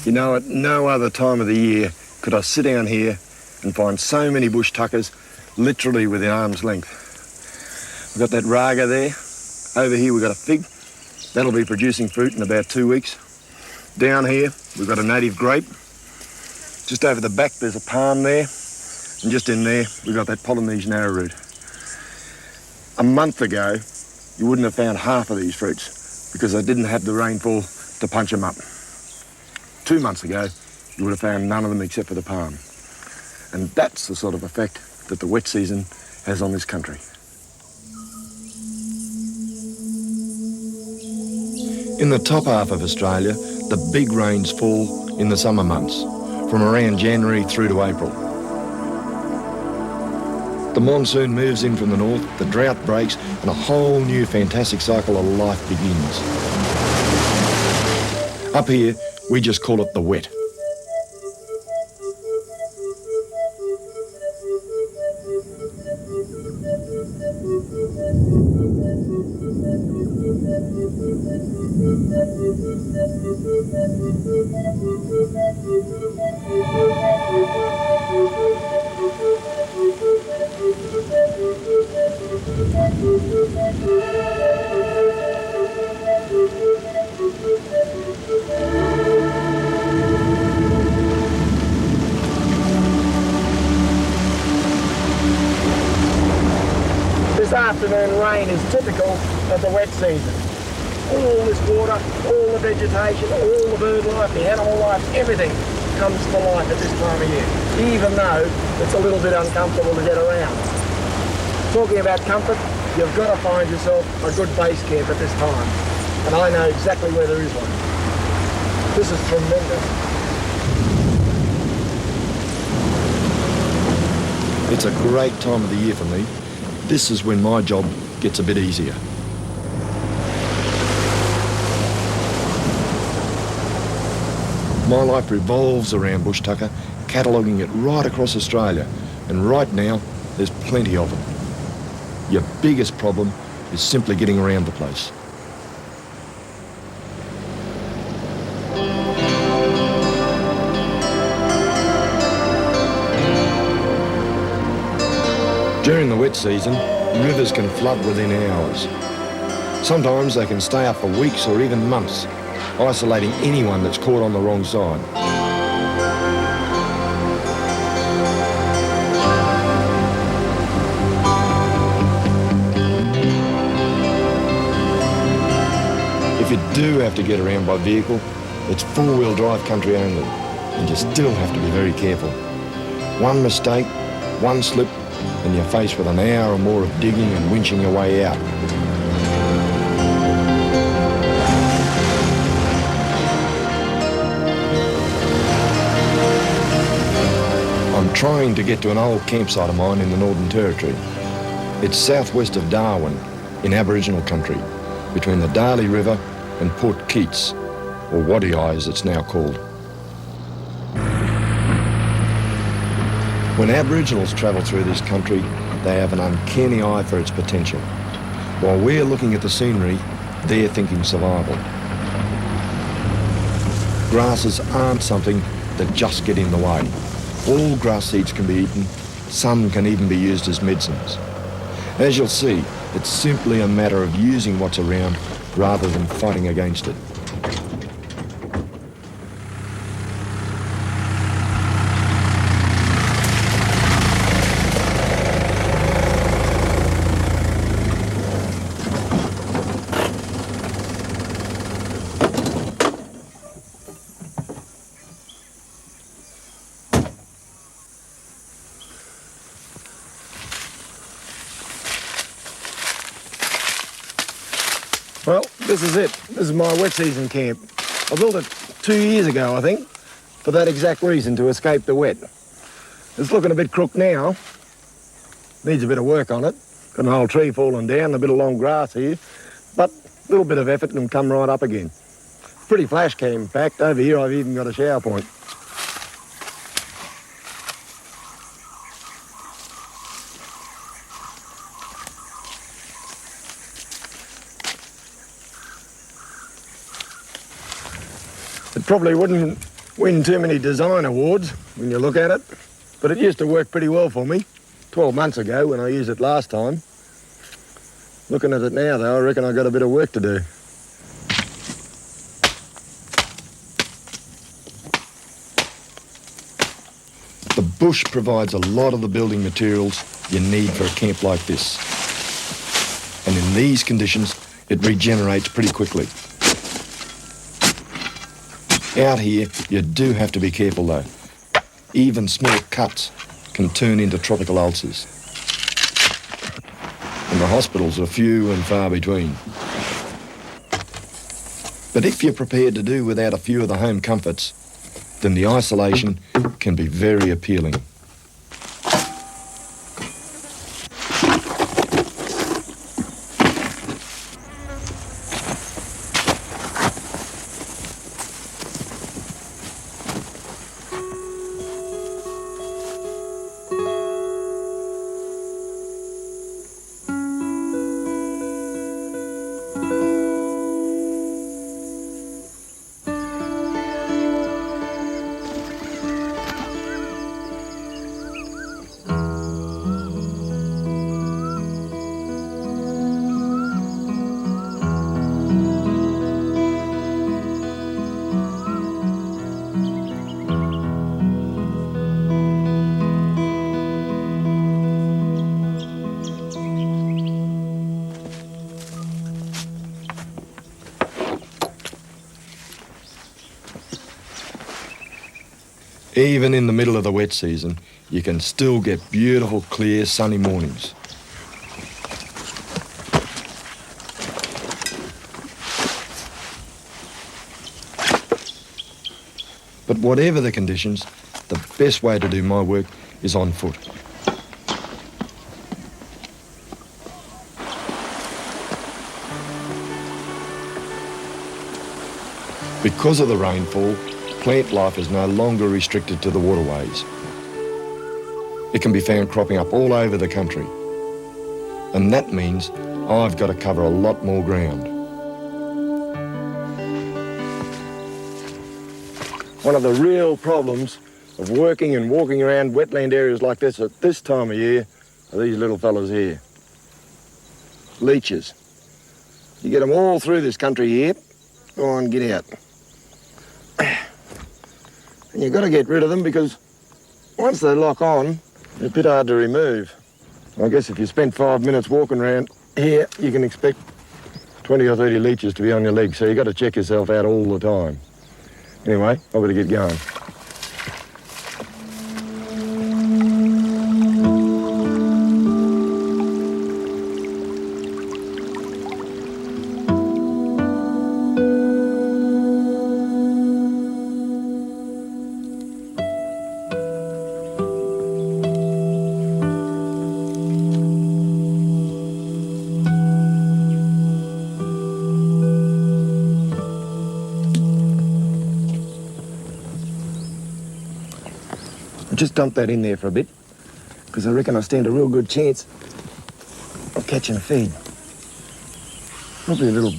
You know, at no other time of the year could I sit down here and find so many bush tuckers literally within arm's length. We've got that raga there. Over here we've got a fig. That'll be producing fruit in about 2 weeks. Down here we've got a native grape. Just over the back there's a palm there. And just in there we've got that Polynesian arrowroot. A month ago you wouldn't have found half of these fruits because they didn't have the rainfall to punch them up. 2 months ago, you would have found none of them except for the palm. And that's the sort of effect that the wet season has on this country. In the top half of Australia, the big rains fall in the summer months, from around January through to April. The monsoon moves in from the north, the drought breaks, and a whole new fantastic cycle of life begins. Up here, we just call it the wet. This afternoon rain is typical of the wet season. All this water, all the vegetation, all the bird life, the animal life, everything comes to life at this time of year, even though it's a little bit uncomfortable to get around. Talking about comfort, you've got to find yourself a good base camp at this time, and I know exactly where there is one. This is tremendous. It's a great time of the year for me. This is when my job gets a bit easier. My life revolves around bush tucker, cataloguing it right across Australia, and right now there's plenty of them. Your biggest problem is simply getting around the place. During the wet season, rivers can flood within hours. Sometimes they can stay up for weeks or even months, isolating anyone that's caught on the wrong side. If you do have to get around by vehicle, it's four-wheel drive country only, and you still have to be very careful. One mistake, one slip, and you're faced with an hour or more of digging and winching your way out. I'm trying to get to an old campsite of mine in the Northern Territory. It's southwest of Darwin, in Aboriginal country, between the Darley River and Port Keats, or Waddiai as it's now called. When Aboriginals travel through this country, they have an uncanny eye for its potential. While we're looking at the scenery, they're thinking survival. Grasses aren't something that just get in the way. All grass seeds can be eaten, some can even be used as medicines. As you'll see, it's simply a matter of using what's around rather than fighting against it. Well, this is it. This is my wet season camp. I built it 2 years ago, I think, for that exact reason, to escape the wet. It's looking a bit crooked now. Needs a bit of work on it. Got an old tree falling down, a bit of long grass here, but a little bit of effort and come right up again. Pretty flash cam, in fact. Over here I've even got a shower point. It probably wouldn't win too many design awards when you look at it, but it used to work pretty well for me 12 months ago when I used it last time. Looking at it now though, I reckon I've got a bit of work to do. The bush provides a lot of the building materials you need for a camp like this. And in these conditions, it regenerates pretty quickly. Out here, you do have to be careful though. Even small cuts can turn into tropical ulcers. And the hospitals are few and far between. But if you're prepared to do without a few of the home comforts, then the isolation can be very appealing. Even in the middle of the wet season, you can still get beautiful, clear, sunny mornings. But whatever the conditions, the best way to do my work is on foot. Because of the rainfall, plant life is no longer restricted to the waterways. It can be found cropping up all over the country. And that means I've got to cover a lot more ground. One of the real problems of working and walking around wetland areas like this at this time of year are these little fellas here. Leeches. You get them all through this country here. Go on, get out. And you've got to get rid of them because once they lock on, they're a bit hard to remove. I guess if you spend 5 minutes walking around here, you can expect 20 or 30 leeches to be on your legs, so you've got to check yourself out all the time. Anyway, I've got to get going. Just dump that in there for a bit, because I reckon I stand a real good chance of catching a feed. Probably a little